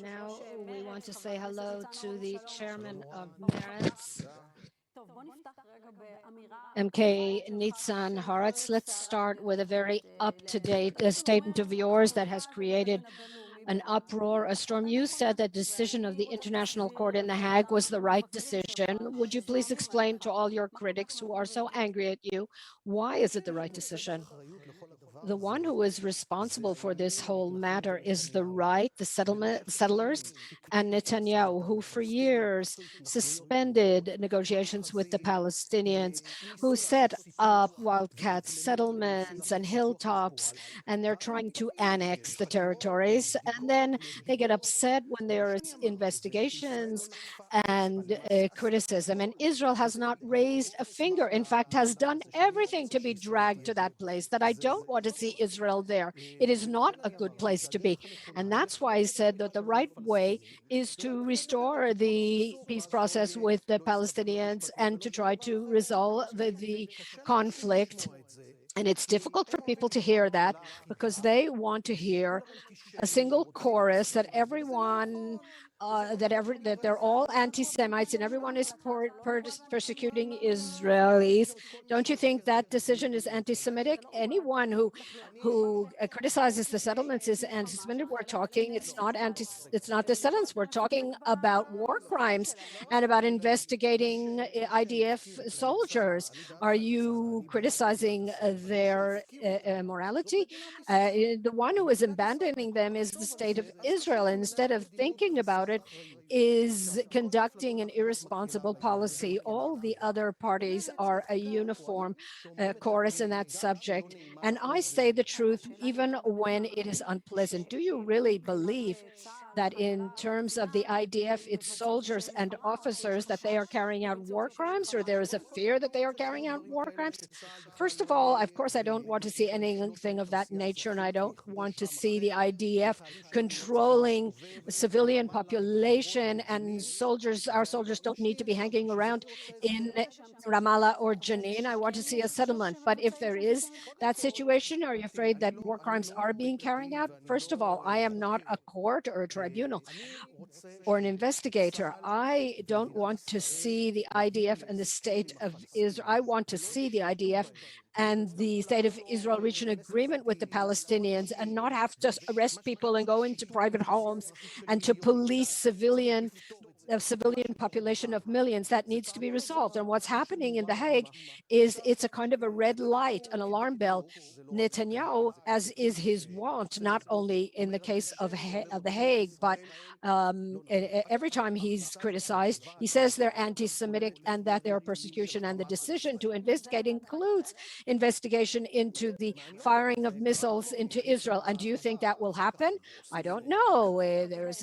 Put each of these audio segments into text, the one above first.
Now we want to say hello to the chairman of Meretz, MK Nitzan Horowitz. Let's start with a very up-to-date statement of yours that has created an uproar, a storm. You said that decision of the International Court in The Hague was the right decision. Would you please explain to all your critics who are so angry at you, why is it the right decision? The one who is responsible for this whole matter is the right, the settlers, and Netanyahu, who for years suspended negotiations with the Palestinians, who set up wildcat settlements and hilltops, and they're trying to annex the territories. And then they get upset when there's investigations and criticism. And Israel has not raised a finger, in fact, has done everything to be dragged to that place, that I don't want to see Israel there. It is not a good place to be. And that's why I said that the right way is to restore the peace process with the Palestinians and to try to resolve the conflict. And it's difficult for people to hear that because they want to hear a single chorus that everyone that they're all anti-Semites and everyone is persecuting Israelis. Don't you think that decision is anti-Semitic? Anyone who criticizes the settlements is anti-Semitic. We're talking, it's not the settlements. We're talking about war crimes and about investigating IDF soldiers. Are you criticizing their morality? The one who is abandoning them is the state of Israel. Instead of thinking about it, is conducting an irresponsible policy. All the other parties are a uniform chorus in that subject. And I say the truth even when it is unpleasant. Do you really believe that in terms of the IDF, its soldiers and officers, that they are carrying out war crimes, or there is a fear that they are carrying out war crimes? First of all, of course, I don't want to see anything of that nature, and I don't want to see the IDF controlling the civilian population, and soldiers, our soldiers don't need to be hanging around in Ramallah or Jenin. I want to see a settlement. But if there is that situation, are you afraid that war crimes are being carried out? First of all, I am not a court or a tribunal or an investigator. I don't want to see the IDF and the state of Israel. I want to see the IDF and the state of Israel reach an agreement with the Palestinians and not have to arrest people and go into private homes and to police civilian population of millions. That needs to be resolved. And what's happening in The Hague is it's a kind of a red light, an alarm bell. Netanyahu, as is his wont, not only in the case of The Hague, but every time he's criticized, he says they're anti-Semitic and that they're persecution. And the decision to investigate includes investigation into the firing of missiles into Israel. And do you think that will happen? I don't know. There's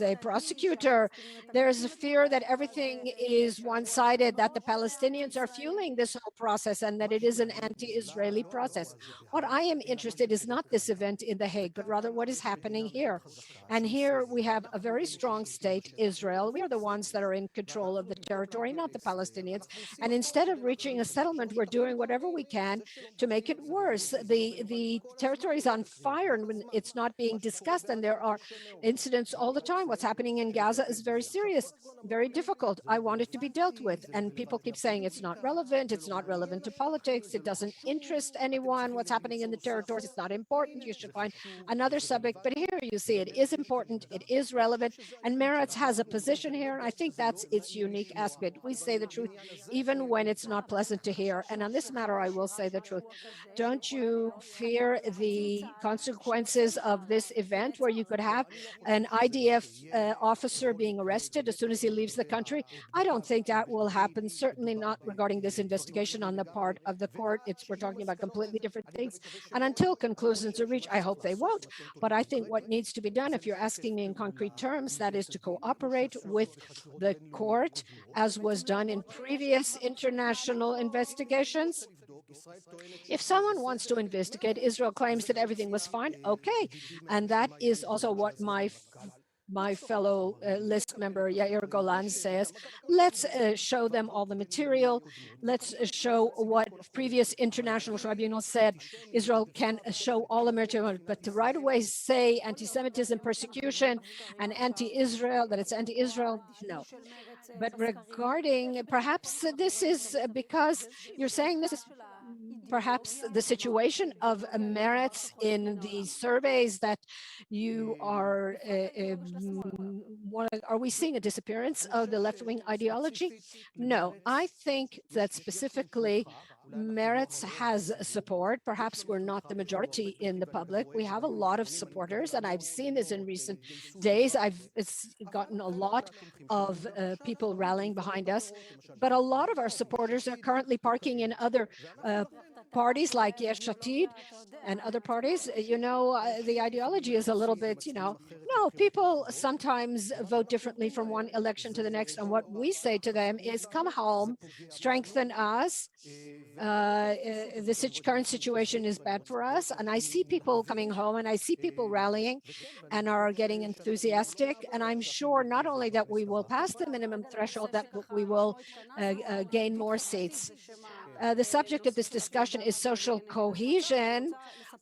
a prosecutor. There's a fear that everything is one-sided, that the Palestinians are fueling this whole process and that it is an anti-Israeli process. What I am interested is not this event in The Hague, but rather what is happening here. And here we have a very strong state, Israel. We are the ones that are in control of the territory, not the Palestinians. And instead of reaching a settlement, we're doing whatever we can to make it worse. The territory is on fire and it's not being discussed, and there are incidents all the time. What's happening in Gaza is very serious, very difficult. I want it to be dealt with. And people keep saying it's not relevant to politics, it doesn't interest anyone, what's happening in the territories, it's not important, you should find another subject. But here you see it is important, it is relevant, and Meretz has a position here, and I think that's its unique aspect. We say the truth even when it's not pleasant to hear. And on this matter, I will say the truth. Don't you fear the consequences of this event where you could have an IDF officer being arrested as soon as he leaves the country? I don't think that will happen, certainly not regarding this investigation on the part of the court. We're talking about completely different things. And until conclusions are reached, I hope they won't. But I think what needs to be done, if you're asking me in concrete terms, that is to cooperate with the court, as was done in previous international investigations. If someone wants to investigate, Israel claims that everything was fine, okay. And that is also what my my fellow list member Yair Golan says, let's show them all the material. Let's show what previous international tribunals said. Israel can show all the material, but to right away say anti-Semitism, persecution, and anti-Israel, that it's anti-Israel, no. But regarding, perhaps this is because you're saying this is perhaps the situation of Meretz in the surveys that you are, are we seeing a disappearance of the left-wing ideology? No, I think that specifically Meretz has support. Perhaps we're not the majority in the public. We have a lot of supporters, and I've seen this in recent days. It's gotten a lot of people rallying behind us, but a lot of our supporters are currently parking in other parties like Yesh Atid and other parties. The ideology is a little bit, no, people sometimes vote differently from one election to the next. And what we say to them is come home, strengthen us. The current situation is bad for us. And I see people coming home and I see people rallying and are getting enthusiastic. And I'm sure not only that we will pass the minimum threshold, that we will gain more seats. The subject of this discussion is social cohesion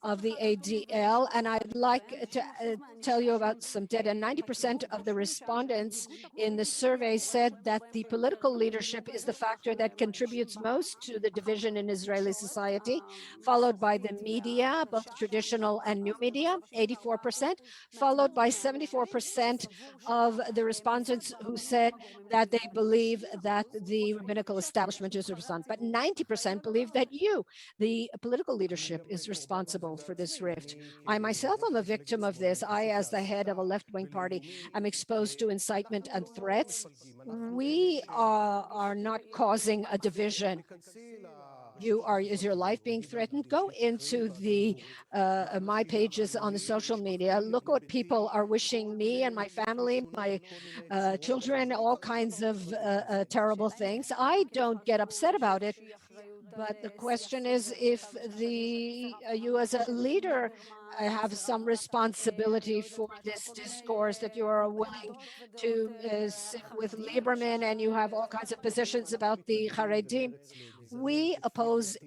of the ADL, and I'd like to tell you about some data. 90% of the respondents in the survey said that the political leadership is the factor that contributes most to the division in Israeli society, followed by the media, both traditional and new media, 84%, followed by 74% of the respondents who said that they believe that the rabbinical establishment is responsible, but 90% believe that the political leadership, is responsible for this rift. I myself am a victim of this. I, as the head of a left-wing party, am exposed to incitement and threats. We are not causing a division. Is your life being threatened? Go into my pages on the social media. Look what people are wishing me and my family, my children, all kinds of terrible things. I don't get upset about it. But the question is if you as a leader have some responsibility for this discourse, that you are willing to sit with Lieberman and you have all kinds of positions about the Haredim. We oppose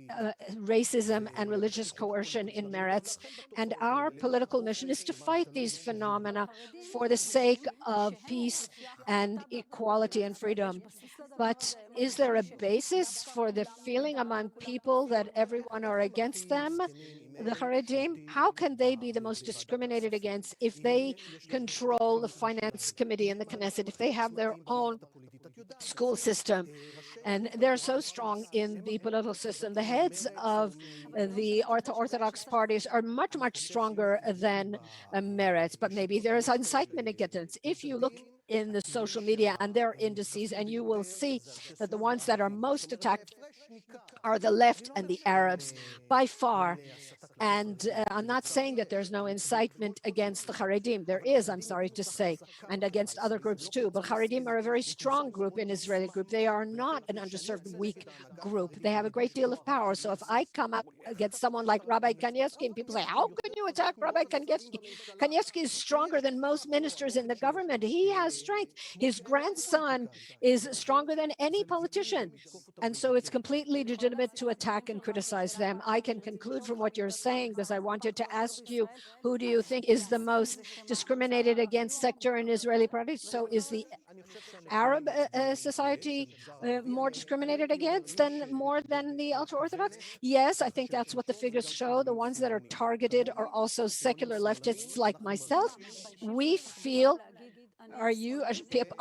racism and religious coercion in Meretz, and our political mission is to fight these phenomena for the sake of peace and equality and freedom. But is there a basis for the feeling among people that everyone are against them? The Haredim, how can they be the most discriminated against if they control the finance committee in the Knesset, if they have their own school system, and they're so strong in the political system? The heads of the Orthodox parties are much, much stronger than Meretz, but maybe there is incitement against it. If you look in the social media and their indices, and you will see that the ones that are most attacked are the left and the Arabs by far. And I'm not saying that there's no incitement against the Haredim. There is, I'm sorry to say, and against other groups too. But Haredim are a very strong group in Israeli group. They are not an underserved, weak group. They have a great deal of power. So if I come up against someone like Rabbi Kanievsky, and people say, how can you attack Rabbi Kanievsky? Kanievsky is stronger than most ministers in the government. He has strength. His grandson is stronger than any politician. And so it's completely legitimate to attack and criticize them. I can conclude from what you're saying, because I wanted to ask you, who do you think is the most discriminated against sector in Israeli politics? So is the Arab society more discriminated against more than the ultra-Orthodox? Yes, I think that's what the figures show. The ones that are targeted are also secular leftists like myself. We feel, are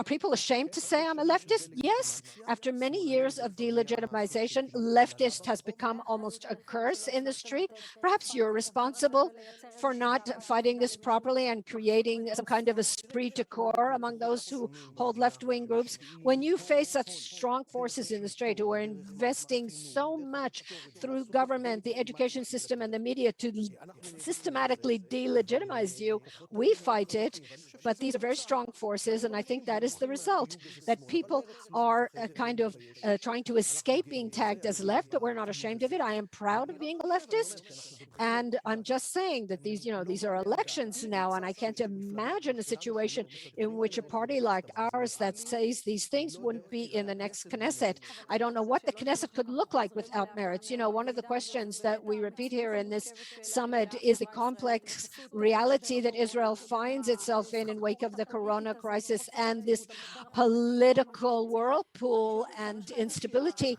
people ashamed to say I'm a leftist? Yes. After many years of delegitimization, leftist has become almost a curse in the street. Perhaps you're responsible for not fighting this properly and creating some kind of esprit de corps among those who hold left-wing groups. When you face such strong forces in the street who are investing so much through government, the education system, and the media to systematically delegitimize you, we fight it. But these are very strong forces. And I think that is the result, that people are kind of trying to escape being tagged as left, but we're not ashamed of it. I am proud of being a leftist. And I'm just saying that these are elections now, and I can't imagine a situation in which a party like ours that says these things wouldn't be in the next Knesset. I don't know what the Knesset could look like without Meretz. One of the questions that we repeat here in this summit is the complex reality that Israel finds itself in wake of the corona crisis and this political whirlpool and instability.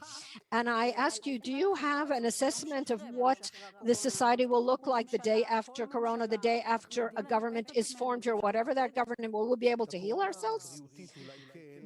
And I ask you, do you have an assessment of what the society will look like the day after corona, the day after a government is formed, or whatever that government will we be able to heal ourselves?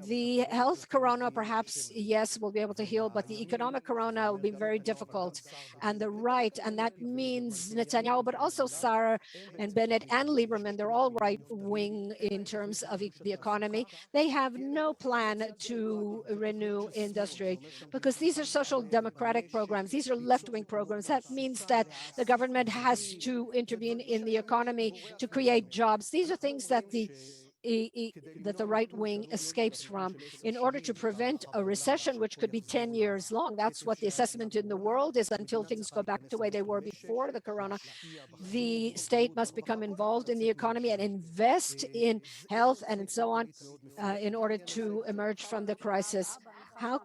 The health corona, perhaps, yes, we'll be able to heal, but the economic corona will be very difficult. And the right, and that means Netanyahu, but also Sarah and Bennett and Lieberman, they're all right wing in terms of the economy. They have no plan to renew industry because these are social democratic programs. These are left wing programs. That means that the government has to intervene in the economy to create jobs. These are things that the right wing escapes from in order to prevent a recession, which could be 10 years long. That's what the assessment in the world is until things go back to the way they were before the corona. The state must become involved in the economy and invest in health and so on in order to emerge from the crisis. How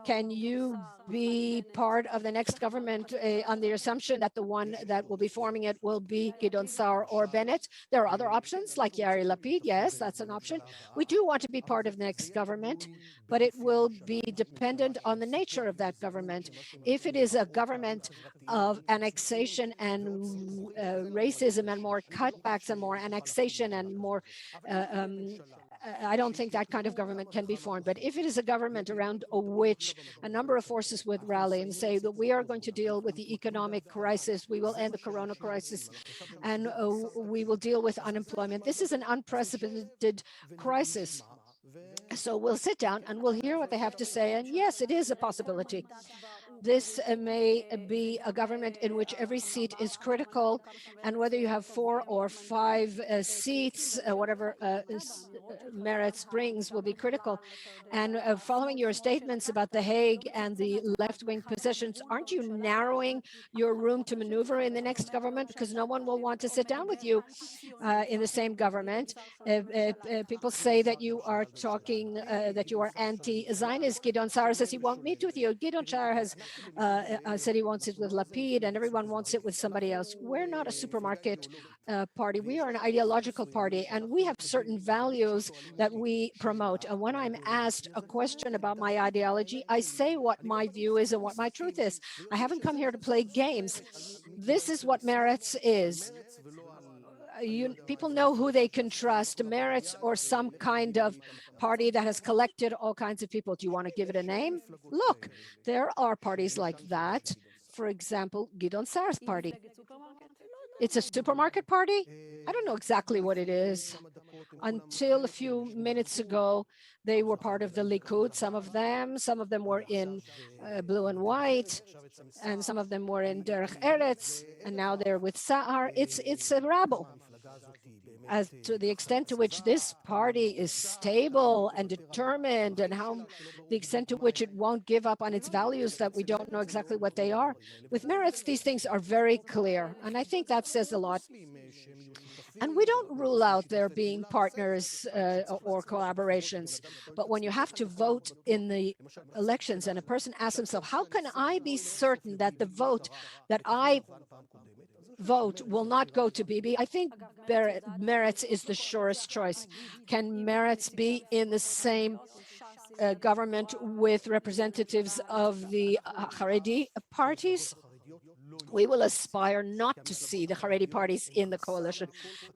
can you be part of the next government on the assumption that the one that will be forming it will be Gideon Sa'ar or Bennett? There are other options like Yair Lapid. Yes, that's an option. We do want to be part of the next government, but it will be dependent on the nature of that government. If it is a government of annexation and racism and more cutbacks and more annexation and more I don't think that kind of government can be formed. But if it is a government around which a number of forces would rally and say that we are going to deal with the economic crisis, we will end the corona crisis, and we will deal with unemployment. This is an unprecedented crisis. So we'll sit down and we'll hear what they have to say. And yes, it is a possibility. This may be a government in which every seat is critical, and whether you have 4 or 5 seats, whatever Meretz brings will be critical. And following your statements about The Hague and the left-wing positions, aren't you narrowing your room to maneuver in the next government? Because no one will want to sit down with you in the same government. People say that you are talking, that you are anti-Zionist. Gideon Sa'ar says he won't meet with you. Gideon Sa'ar has said he wants it with Lapid, and everyone wants it with somebody else. We're not a supermarket party. We are an ideological party, and we have certain values that we promote. And when I'm asked a question about my ideology, I say what my view is and what my truth is. I haven't come here to play games. This is what Meretz is. People know who they can trust, Meretz or some kind of party that has collected all kinds of people. Do you want to give it a name? Look, there are parties like that. For example, Gideon Sa'ar's party. It's a supermarket party? I don't know exactly what it is. Until a few minutes ago, they were part of the Likud, some of them were in blue and white, and some of them were in Derech Eretz, and now they're with Sa'ar. It's a rabble. As to the extent to which this party is stable and determined, and the extent to which it won't give up on its values that we don't know exactly what they are. With Meretz, these things are very clear, and I think that says a lot. And we don't rule out there being partners or collaborations, but when you have to vote in the elections and a person asks himself, how can I be certain that the vote that I vote will not go to Bibi? I think Meretz is the surest choice. Can Meretz be in the same government with representatives of the Haredi parties? We will aspire not to see the Haredi parties in the coalition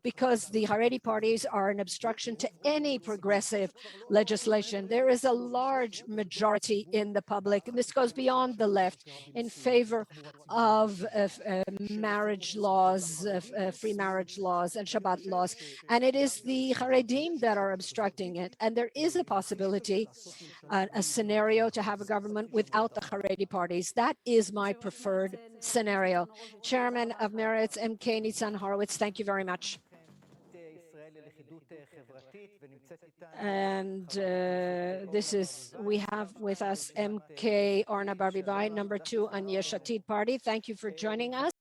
because the Haredi parties are an obstruction to any progressive legislation. There is a large majority in the public, and this goes beyond the left, in favor of marriage laws, free marriage laws, and Shabbat laws. And it is the Haredim that are obstructing it. And there is a possibility, a scenario to have a government without the Haredi parties. That is my preferred scenario. Chairman of Meretz, MK Nitzan Horowitz, thank you very much. And we have with us MK Orna Barbibai, number 2 on Yesh Atid Party. Thank you for joining us.